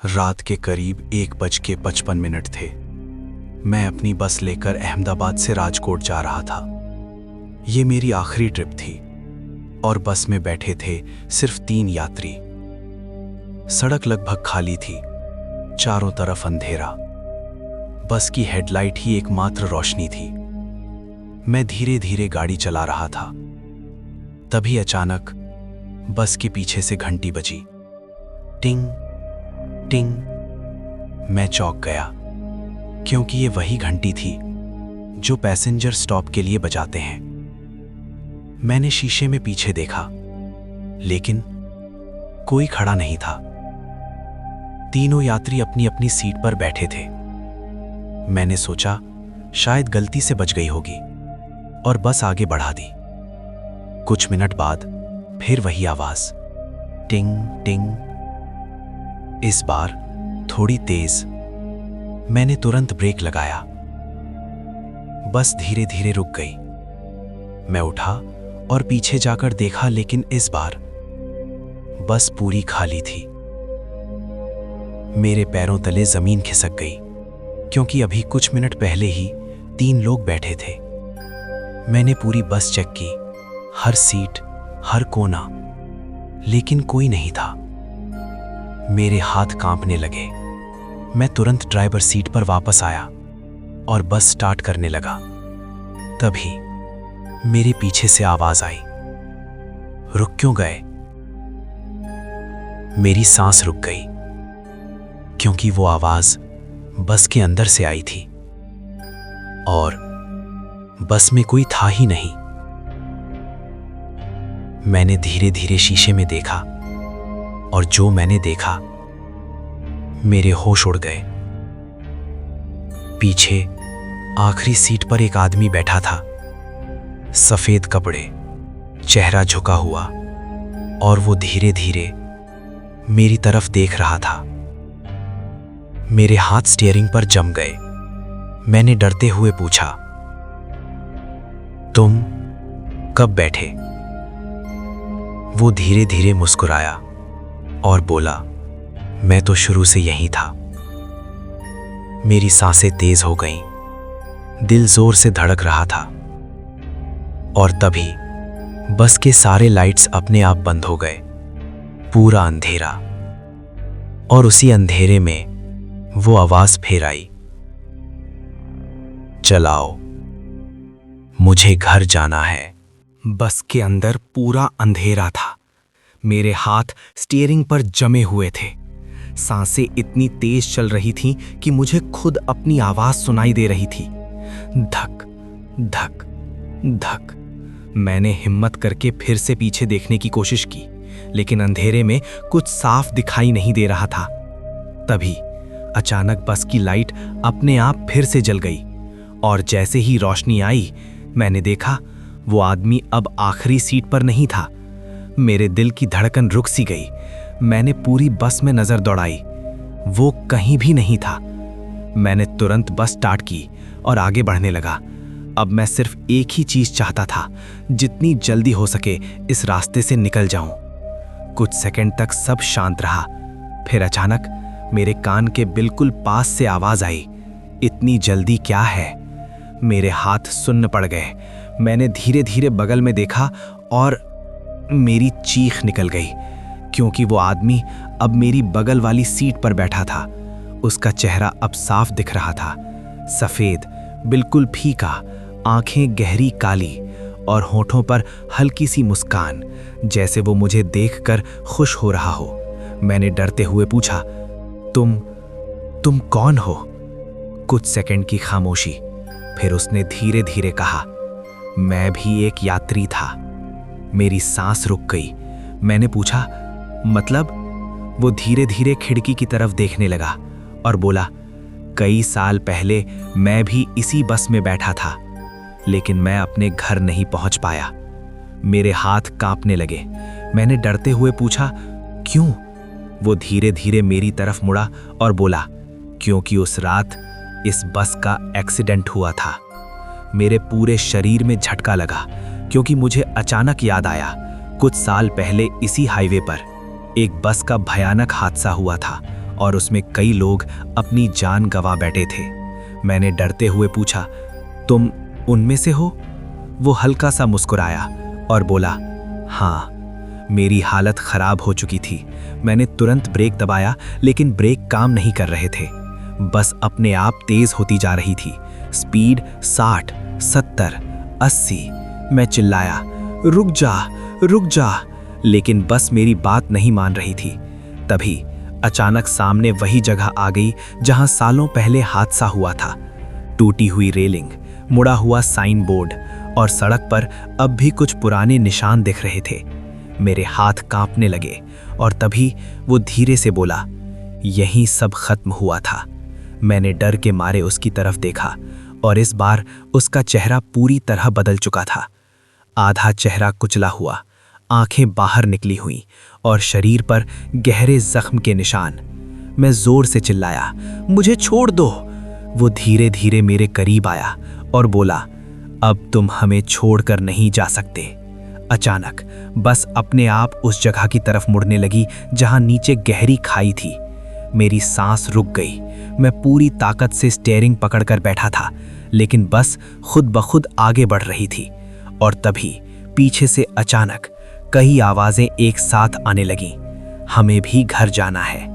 रात के करीब 1:55 थे। मैं अपनी बस लेकर अहमदाबाद से राजकोट जा रहा था। ये मेरी आखिरी ट्रिप थी और बस में बैठे थे सिर्फ 3 यात्री। सड़क लगभग खाली थी, चारों तरफ अंधेरा। बस की हेडलाइट ही एकमात्र रोशनी थी। मैं धीरे धीरे गाड़ी चला रहा था। तभी अचानक बस के पीछे से घंटी बजी। टिंग टिंग। मैं चौंक गया, क्योंकि ये वही घंटी थी जो पैसेंजर स्टॉप के लिए बजाते हैं। मैंने शीशे में पीछे देखा, लेकिन कोई खड़ा नहीं था। तीनों यात्री अपनी अपनी सीट पर बैठे थे। मैंने सोचा शायद गलती से बच गई होगी और बस आगे बढ़ा दी। कुछ मिनट बाद फिर वही आवाज, टिंग टिंग। इस बार थोड़ी तेज। मैंने तुरंत ब्रेक लगाया। बस धीरे धीरे रुक गई। मैं उठा और पीछे जाकर देखा, लेकिन इस बार बस पूरी खाली थी। मेरे पैरों तले जमीन खिसक गई, क्योंकि अभी कुछ मिनट पहले ही 3 लोग बैठे थे। मैंने पूरी बस चेक की, हर सीट, हर कोना, लेकिन कोई नहीं था। मेरे हाथ कांपने लगे। मैं तुरंत ड्राइवर सीट पर वापस आया और बस स्टार्ट करने लगा। तभी मेरे पीछे से आवाज आई, रुक क्यों गए? मेरी सांस रुक गई, क्योंकि वो आवाज बस के अंदर से आई थी और बस में कोई था ही नहीं। मैंने धीरे धीरे शीशे में देखा और जो मैंने देखा, मेरे होश उड़ गए। पीछे आखिरी सीट पर एक आदमी बैठा था, सफेद कपड़े, चेहरा झुका हुआ, और वो धीरे धीरे मेरी तरफ देख रहा था। मेरे हाथ स्टीयरिंग पर जम गए। मैंने डरते हुए पूछा, तुम कब बैठे? वो धीरे धीरे मुस्कुराया और बोला, मैं तो शुरू से यहीं था। मेरी सांसें तेज हो गईं, दिल जोर से धड़क रहा था। और तभी बस के सारे लाइट्स अपने आप बंद हो गए। पूरा अंधेरा। और उसी अंधेरे में वो आवाज फिर आई, चलाओ, मुझे घर जाना है। बस के अंदर पूरा अंधेरा था। मेरे हाथ स्टीयरिंग पर जमे हुए थे। सांसें इतनी तेज चल रही थीं कि मुझे खुद अपनी आवाज सुनाई दे रही थी। धक धक धक। मैंने हिम्मत करके फिर से पीछे देखने की कोशिश की, लेकिन अंधेरे में कुछ साफ दिखाई नहीं दे रहा था। तभी अचानक बस की लाइट अपने आप फिर से जल गई और जैसे ही रोशनी आई, मैंने देखा वो आदमी अब आखिरी सीट पर नहीं था। मेरे दिल की धड़कन रुक सी गई। मैंने पूरी बस में नजर दौड़ाई, वो कहीं भी नहीं था। मैंने तुरंत बस स्टार्ट की और आगे बढ़ने लगा। अब मैं सिर्फ एक ही चीज चाहता था, जितनी जल्दी हो सके इस रास्ते से निकल जाऊं। कुछ सेकंड तक सब शांत रहा। फिर अचानक मेरे कान के बिल्कुल पास से आवाज आई, इतनी जल्दी क्या है? मेरे हाथ सुन्न पड़ गए। मैंने धीरे धीरे बगल में देखा और मेरी चीख निकल गई, क्योंकि वो आदमी अब मेरी बगल वाली सीट पर बैठा था। उसका चेहरा अब साफ दिख रहा था, सफेद, बिल्कुल फीका, आंखें गहरी काली और होठों पर हल्की सी मुस्कान, जैसे वो मुझे देखकर खुश हो रहा हो। मैंने डरते हुए पूछा, तुम कौन हो? कुछ सेकंड की खामोशी। फिर उसने धीरे धीरे कहा, मैं भी एक यात्री था। मेरी सांस रुक गई। मैंने पूछा, मतलब? वो धीरे धीरे खिड़की की तरफ देखने लगा और बोला, कई साल पहले मैं भी इसी बस में बैठा था, लेकिन मैं अपने घर नहीं पहुंच पाया। मेरे हाथ कांपने लगे। मैंने डरते हुए पूछा, क्यों? वो धीरे धीरे मेरी तरफ मुड़ा और बोला, क्योंकि उस रात इस बस का एक्सीडेंट हुआ था। मेरे पूरे शरीर में झटका लगा, क्योंकि मुझे अचानक याद आया, कुछ साल पहले इसी हाईवे पर एक बस का भयानक हादसा हुआ था और उसमें कई लोग अपनी जान गंवा बैठे थे। मैंने डरते हुए पूछा, तुम उनमें से हो? वो हल्का सा मुस्कुराया और बोला, हाँ। मेरी हालत खराब हो चुकी थी। मैंने तुरंत ब्रेक दबाया, लेकिन ब्रेक काम नहीं कर रहे थे। बस अपने आप तेज होती जा रही थी। स्पीड 60, 70, 80। मैं चिल्लाया, रुक जा, रुक जा, लेकिन बस मेरी बात नहीं मान रही थी। तभी अचानक सामने वही जगह आ गई जहां सालों पहले हादसा हुआ था। टूटी हुई रेलिंग, मुड़ा हुआ साइन बोर्ड और सड़क पर अब भी कुछ पुराने निशान दिख रहे थे। मेरे हाथ कांपने लगे और तभी वो धीरे से बोला, यहीं सब खत्म हुआ था। मैंने डर के मारे उसकी तरफ देखा और इस बार उसका चेहरा पूरी तरह बदल चुका था। आधा चेहरा कुचला हुआ, आंखें बाहर निकली हुईं और शरीर पर गहरे जख्म के निशान। मैं जोर से चिल्लाया, मुझे छोड़ दो। वो धीरे धीरे मेरे करीब आया और बोला, अब तुम हमें छोड़कर नहीं जा सकते। अचानक बस अपने आप उस जगह की तरफ मुड़ने लगी जहां नीचे गहरी खाई थी। मेरी सांस रुक गई। मैं पूरी ताकत से स्टीयरिंग पकड़कर बैठा था, लेकिन बस खुद ब खुद आगे बढ़ रही थी। और तभी पीछे से अचानक कई आवाजें एक साथ आने लगीं। हमें भी घर जाना है।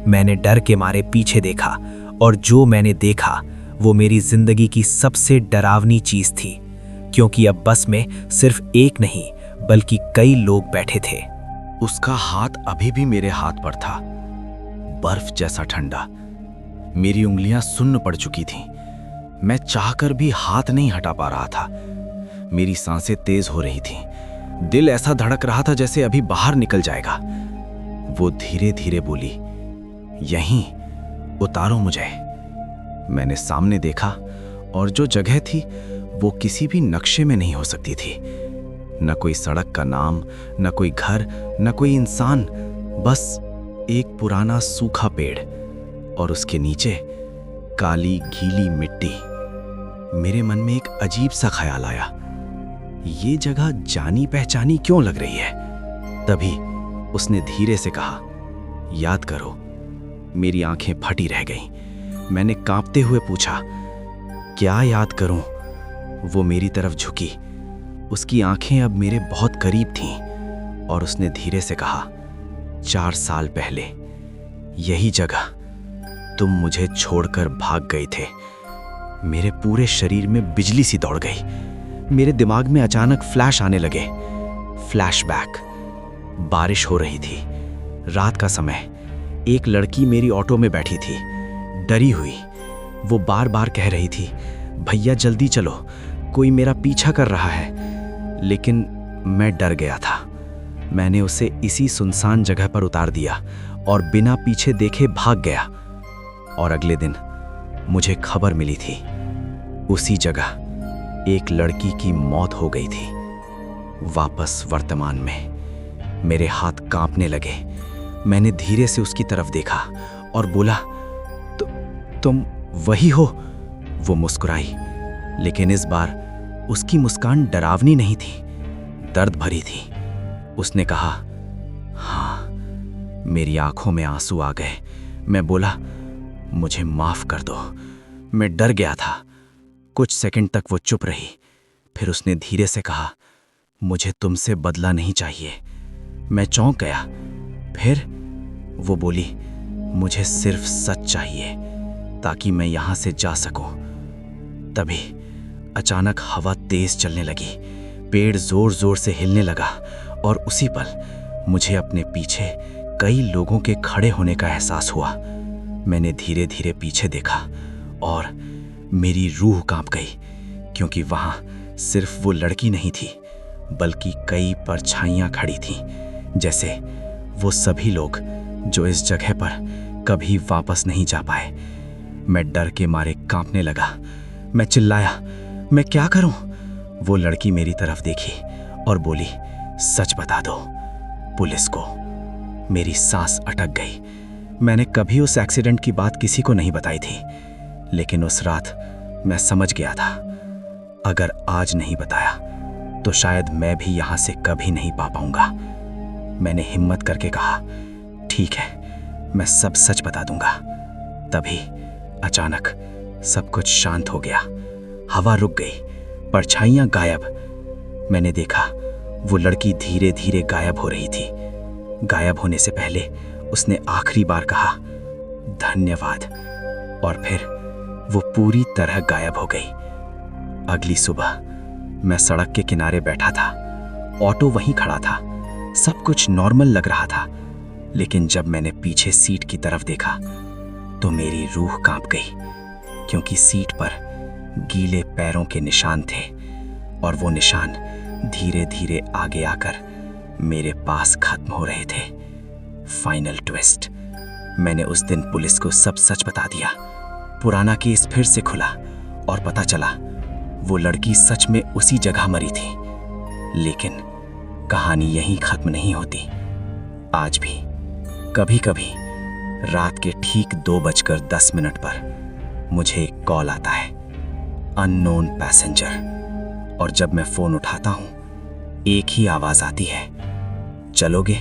मैंने डर के मारे पीछे देखा और जो मैंने देखा वो मेरी जिंदगी की सबसे डरावनी चीज थी, क्योंकि अब बस में सिर्फ एक नहीं बल्कि कई लोग बैठे थे। उसका हाथ अभी भी मेरे हाथ पर था, बर्फ जैसा ठंडा। मेरी उंगलियां सुन्न पड़ चुकी थीं। मैं चाहकर भी हाथ नहीं हटा पा रहा था। मेरी सांसें तेज हो रही थीं। दिल ऐसा धड़क रहा था जैसे अभी बाहर निकल जाएगा। वो धीरे धीरे बोली, यहीं उतारो मुझे। मैंने सामने देखा और जो जगह थी वो किसी भी नक्शे में नहीं हो सकती थी। न कोई सड़क का नाम, न कोई घर, न कोई इंसान, बस एक पुराना सूखा पेड़ और उसके नीचे काली गीली मिट्टी। मेरे मन में एक अजीब सा ख्याल आया, ये जगह जानी पहचानी क्यों लग रही है। तभी उसने धीरे से कहा, याद करो। मेरी आंखें फटी रह गईं। मैंने कांपते हुए पूछा, क्या याद करूं? वो मेरी तरफ झुकी। उसकी आंखें अब मेरे बहुत करीब थीं और उसने धीरे से कहा, 4 साल पहले यही जगह तुम मुझे छोड़कर भाग गए थे। मेरे पूरे शरीर में बिजली सी दौड़ गई। मेरे दिमाग में अचानक फ्लैश आने लगे। फ्लैशबैक। बारिश हो रही थी, रात का समय। एक लड़की मेरी ऑटो में बैठी थी, डरी हुई। वो बार बार कह रही थी, भैया जल्दी चलो, कोई मेरा पीछा कर रहा है। लेकिन मैं डर गया था। मैंने उसे इसी सुनसान जगह पर उतार दिया और बिना पीछे देखे भाग गया। और अगले दिन मुझे खबर मिली थी, उसी जगह एक लड़की की मौत हो गई थी। वापस वर्तमान में। मेरे हाथ कांपने लगे। मैंने धीरे से उसकी तरफ देखा और बोला, तुम वही हो? वो मुस्कुराई, लेकिन इस बार उसकी मुस्कान डरावनी नहीं थी, दर्द भरी थी। उसने कहा, हाँ। मेरी आंखों में आंसू आ गए। मैं बोला, मुझे माफ कर दो। मैं डर गया था। कुछ सेकंड तक वो चुप रही। फिर उसने धीरे से कहा, मुझे तुमसे बदला नहीं चाहिए। मैं चौंक गया। फिर वो बोली, मुझे सिर्फ सच चाहिए ताकि मैं यहां से जा सकूं। तभी अचानक हवा तेज चलने लगी। पेड़ जोर जोर से हिलने लगा और उसी पल मुझे अपने पीछे कई लोगों के खड़े होने का एहसास हुआ। मैंने धीरे धीरे पीछे देखा और मेरी रूह कांप गई, क्योंकि वहां सिर्फ वो लड़की नहीं थी बल्कि कई परछाइयां खड़ी थीं, जैसे वो सभी लोग जो इस जगह पर कभी वापस नहीं जा पाए। मैं डर के मारे कांपने लगा। मैं चिल्लाया, मैं क्या करूं? वो लड़की मेरी तरफ देखी और बोली, सच बता दो पुलिस को। मेरी सांस अटक गई। मैंने कभी उस एक्सीडेंट की बात किसी को नहीं बताई थी, लेकिन उस रात मैं समझ गया था, अगर आज नहीं बताया तो शायद मैं भी यहां से कभी नहीं पा पाऊंगा। मैंने हिम्मत करके कहा, ठीक है, मैं सब सच बता दूंगा। तभी अचानक सब कुछ शांत हो गया। हवा रुक गई, परछाइयां गायब। मैंने देखा वो लड़की धीरे धीरे गायब हो रही थी। गायब होने से पहले उसने आखिरी बार कहा धन्यवाद, और फिर वो पूरी तरह गायब हो गई। अगली सुबह मैं सड़क के किनारे बैठा था। ऑटो वहीं खड़ा था। सब कुछ नॉर्मल लग रहा था, लेकिन जब मैंने पीछे सीट की तरफ देखा तो मेरी रूह कांप गई, क्योंकि सीट पर गीले पैरों के निशान थे, और वो निशान धीरे धीरे आगे आकर मेरे पास खत्म हो रहे थे। फाइनल ट्विस्ट, मैंने उस दिन पुलिस को सब सच बता दिया। पुराना केस फिर से खुला और पता चला वो लड़की सच में उसी जगह मरी थी। लेकिन कहानी यहीं खत्म नहीं होती। आज भी कभी कभी रात के ठीक 2:10 पर मुझे एक कॉल आता है, अननोन पैसेंजर, और जब मैं फोन उठाता हूं एक ही आवाज आती है, चलोगे?